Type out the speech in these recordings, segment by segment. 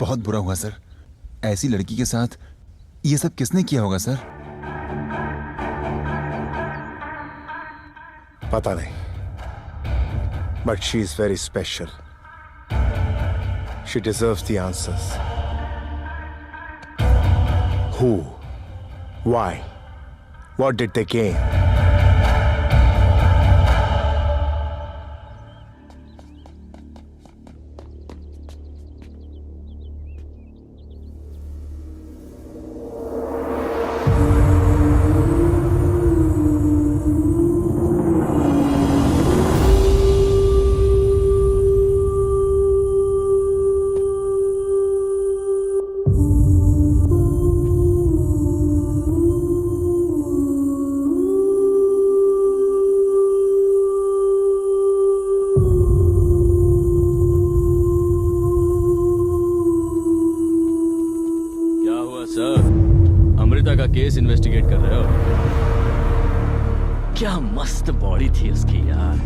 बहुत बुरा हुआ सर। ऐसी लड़की के साथ ये सब किसने किया होगा सर? पता नहीं, but she is very special. She deserves the answers. Who? Why? What did they gain? Case investigate कर रहे हो? क्या मस्त बॉडी थी उसकी यार।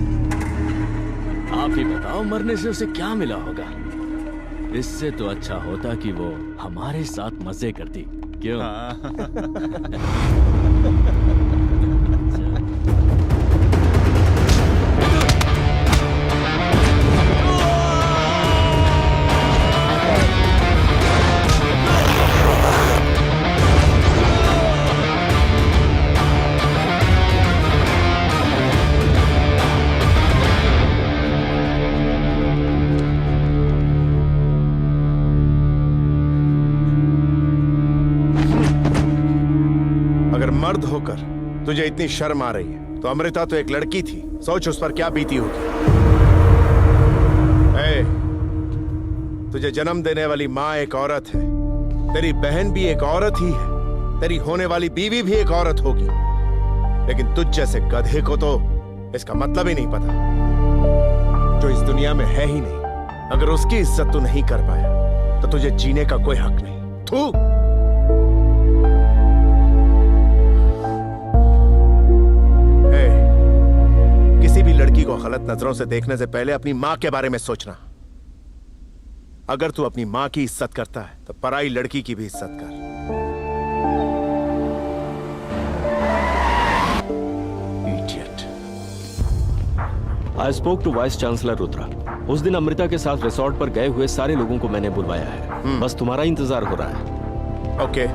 आप ही बताओ, मरने से उसे क्या मिला होगा? इससे तो अच्छा होता कि वो हमारे साथ मजे करती। क्यों? मर्द होकर तुझे इतनी शर्म आ रही है तो अमृता तो एक लड़की थी, सोच उस पर क्या बीती होगी। तुझे जन्म देने वाली माँ एक औरत है, तेरी बहन भी एक औरत ही है, तेरी होने वाली बीवी भी एक औरत होगी, लेकिन तुझ जैसे गधे को तो इसका मतलब ही नहीं पता, जो इस दुनिया में है ही नहीं। अगर उसकी इज्जत तू नहीं कर पाया तो तुझे जीने का कोई हक नहीं। थू। लड़की को गलत नजरों से देखने से पहले अपनी मां के बारे में सोचना। अगर तू अपनी मां की इज्जत करता है तो पराई लड़की की भी इज्जत कर। Idiot. I spoke to vice chancellor Rudra. उस दिन अमृता के साथ रिसोर्ट पर गए हुए सारे लोगों को मैंने बुलवाया है। बस तुम्हारा इंतजार हो रहा है। ओके।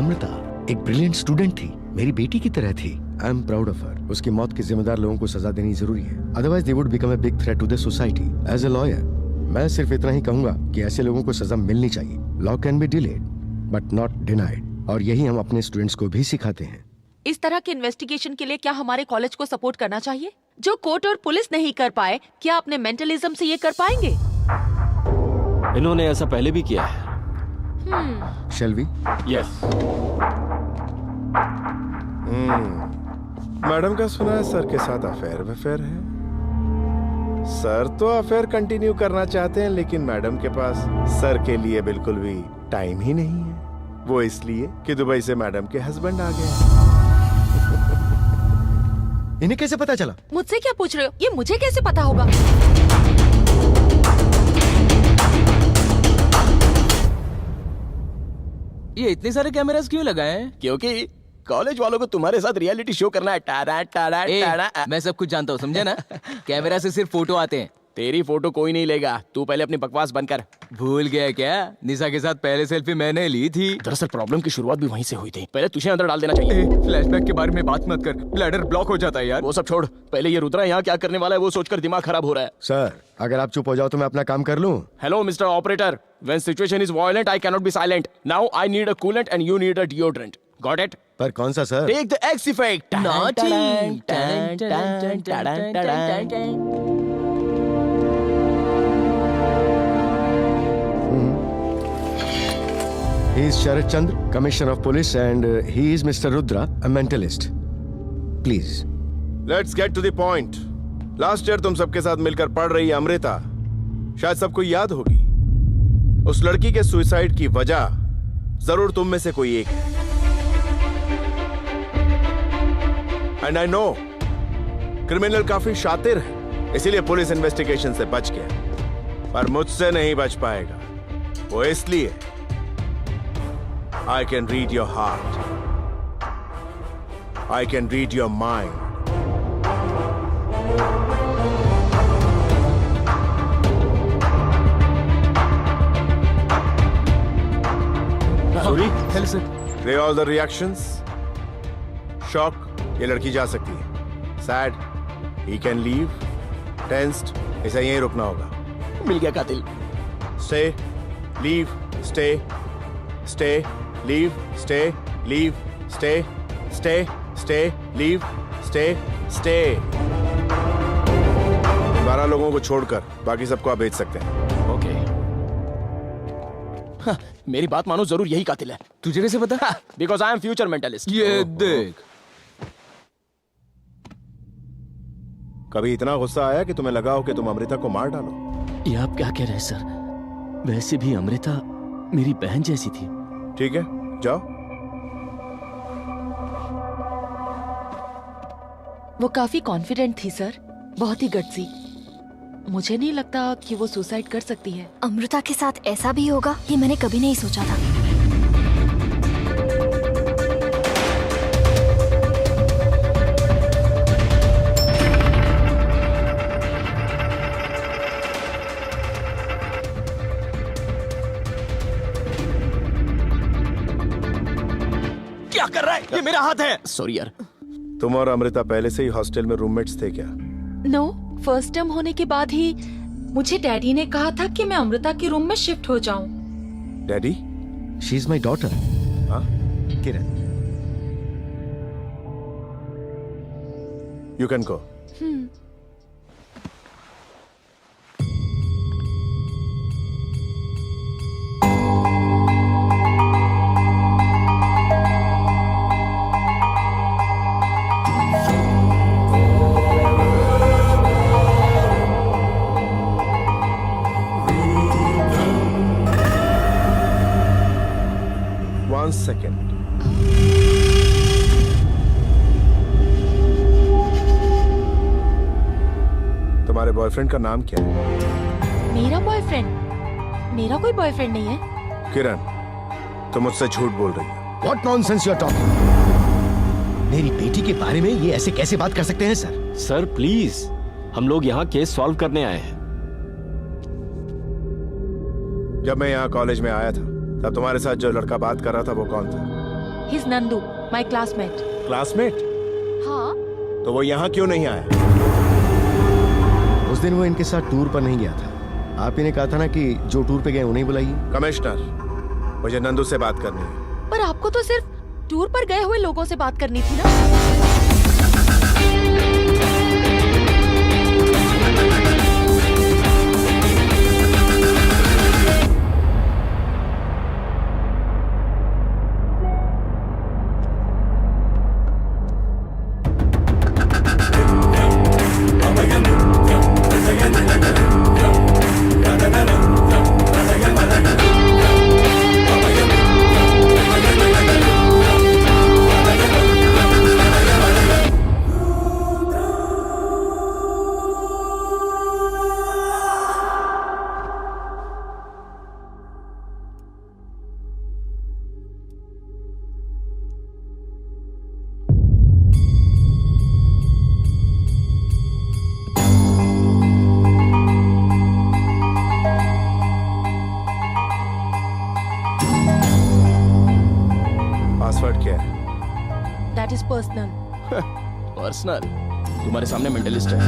अमृता एक ब्रिलियंट स्टूडेंट थी, मेरी बेटी की तरह थी। I am proud of her. उसकी मौत के जिम्मेदार लोगों को सजा देनी जरूरी है, otherwise they would become a big threat to the society. As a lawyer मैं सिर्फ इतना ही कहूंगा कि ऐसे लोगों को सजा मिलनी चाहिए। Law can be delayed but not denied, और यही हम अपने स्टूडेंट्स को भी सिखाते हैं। इस तरह के इन्वेस्टिगेशन के लिए क्या हमारे कॉलेज को सपोर्ट करना चाहिए? जो कोर्ट और पुलिस नहीं कर पाए, क्या अपने मेंटलिज्म से ये कर पाएंगे? इन्होंने ऐसा पहले भी किया है। Shall we? यस। मैडम का सुना है सर के साथ अफेयर है। सर तो अफेयर कंटिन्यू करना चाहते हैं, लेकिन मैडम के पास सर के लिए बिल्कुल भी टाइम ही नहीं है। वो इसलिए कि दुबई से मैडम के हस्बैंड आ गए। इन्हें कैसे पता चला? मुझसे क्या पूछ रहे हो? ये मुझे कैसे पता होगा? ये इतने सारे कैमरास क्यों लगाए हैं? क्योंकि कॉलेज वालों को तुम्हारे साथ रियलिटी शो करना है। टारा टारा टारा। मैं सब कुछ जानता हूँ, समझे ना? कैमरा से सिर्फ फोटो आते हैं। तेरी फोटो कोई नहीं लेगा, तू पहले अपनी बकवास बंद कर। भूल गया क्या? निशा के साथ पहले सेल्फी मैंने ली थी। दरअसल प्रॉब्लम की शुरुआत भी वहीं से हुई थी। पहले तुझे अंदर डाल देना चाहिए। फ्लैशबैक के बारे में बात मत कर, ब्लैडर ब्लॉक हो जाता है यार। वो सब छोड़, पहले ये रुद्रा यहाँ क्या करने वाला है वो सोचकर दिमाग खराब हो रहा है। सर अगर आप चुप हो जाओ तो मैं अपना काम कर लूं। Hello mister operator, when situation is violent I can not be silent. Now I need a coolant and you need a deodorant. Got it? पर कौन सा sir? Take the X effect. He is Sharat Chandra, Commissioner of Police, and he is Mr. Rudra, a mentalist. Please. Let's get to the point. Last year तुम सबके साथ मिलकर पढ़ रही अमृता शायद सबको याद होगी। उस लड़की के सुसाइड की वजह जरूर तुम में से कोई एक है। And I know क्रिमिनल काफी शातिर है, इसीलिए पुलिस इन्वेस्टिगेशन से बच गया, पर मुझसे नहीं बच पाएगा। वो इसलिए I can read your heart. I can read your mind. Sorry. Hello sir. Play all the reactions. Shock, ये लड़की जा सकती है. Sad, he can leave. Tensed, इसे यहीं रुकना होगा. मिल गया कातिल। Stay, leave, stay, stay, leave, stay, leave, stay, stay, stay, leave, stay, stay. 12 लोगों को छोड़कर बाकी सबको आप भेज सकते हैं. ओके। हाँ, मेरी बात मानो, जरूर यही कातिल है। तुझे कैसे पता? Because I am future mentalist. ये देख। कभी इतना गुस्सा आया कि तुम्हें लगा हो कि तुम अमृता को मार डालो? ये आप क्या कह रहे हैं सर? वैसे भी अमृता मेरी बहन जैसी थी। ठीक है, जाओ. वो काफी कॉन्फिडेंट थी सर, बहुत ही गट्सी। मुझे नहीं लगता कि वो सुसाइड कर सकती है। अमृता के साथ ऐसा भी होगा ये मैंने कभी नहीं सोचा था। क्या कर रहा है? ये मेरा हाथ है। सॉरी यार। तुम और अमृता पहले से ही हॉस्टल में रूममेट्स थे क्या? नो, फर्स्ट टर्म होने के बाद ही मुझे डैडी ने कहा था कि मैं अमृता के रूम में शिफ्ट हो जाऊं। Daddy? She is my daughter. हाँ? किरण, You can go. One second. तुम्हारे बॉयफ्रेंड का नाम क्या है? मेरा बॉयफ्रेंड? मेरा कोई बॉयफ्रेंड नहीं है। किरण, तुम मुझसे झूठ बोल रही हो। What nonsense you are talking? मेरी बेटी के बारे में ये ऐसे कैसे बात कर सकते हैं सर? सर प्लीज, हम लोग यहाँ केस सॉल्व करने आए हैं। जब मैं यहाँ कॉलेज में आया था तब तुम्हारे साथ जो लड़का बात कर रहा था वो कौन था? His Nandu, my classmate. Classmate? हाँ। तो वो यहाँ क्यों नहीं आया? उस दिन वो इनके साथ टूर पर नहीं गया था। आप ही ने कहा था ना कि जो टूर पे गए उन्हें बुलाइए। कमिश्नर, मुझे नंदू से बात करनी है। पर आपको तो सिर्फ टूर पर गए हुए लोगों से बात करनी थी ना। पासवर्ड क्या है? That is personal. पर्सनल? तुम्हारे सामने मेंटलिस्ट है।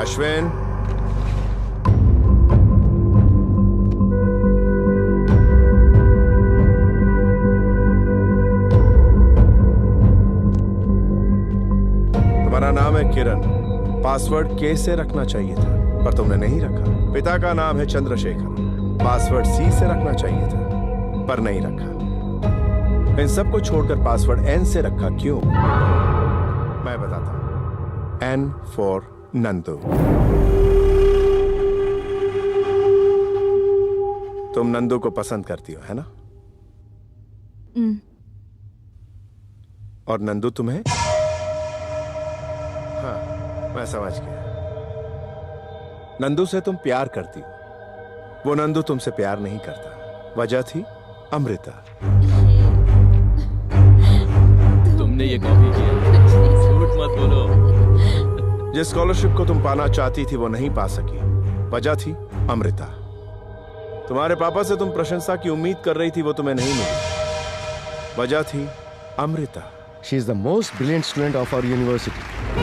अश्विन, तुम्हारा नाम है किरण। पासवर्ड के से रखना चाहिए था पर तुमने नहीं रखा। पिता का नाम है चंद्रशेखर। पासवर्ड सी से रखना चाहिए था पर नहीं रखा। इन सबको छोड़कर पासवर्ड एन से रखा क्यों? मैं बताता हूं। N for Nandu. तुम नंदू को पसंद करती हो, है ना? और नंदू तुम्हें? हाँ, मैं समझ गया। नंदू से तुम प्यार करती हो, वो नंदू तुमसे प्यार नहीं करता। वजह थी अमृता। तुमने ये कॉपी किया, झूठ मत बोलो। जिस स्कॉलरशिप को तुम पाना चाहती थी वो नहीं पा सकी, वजह थी अमृता। तुम्हारे पापा से तुम प्रशंसा की उम्मीद कर रही थी, वो तुम्हें नहीं मिली, वजह थी Amrita. She is the most brilliant student of our university.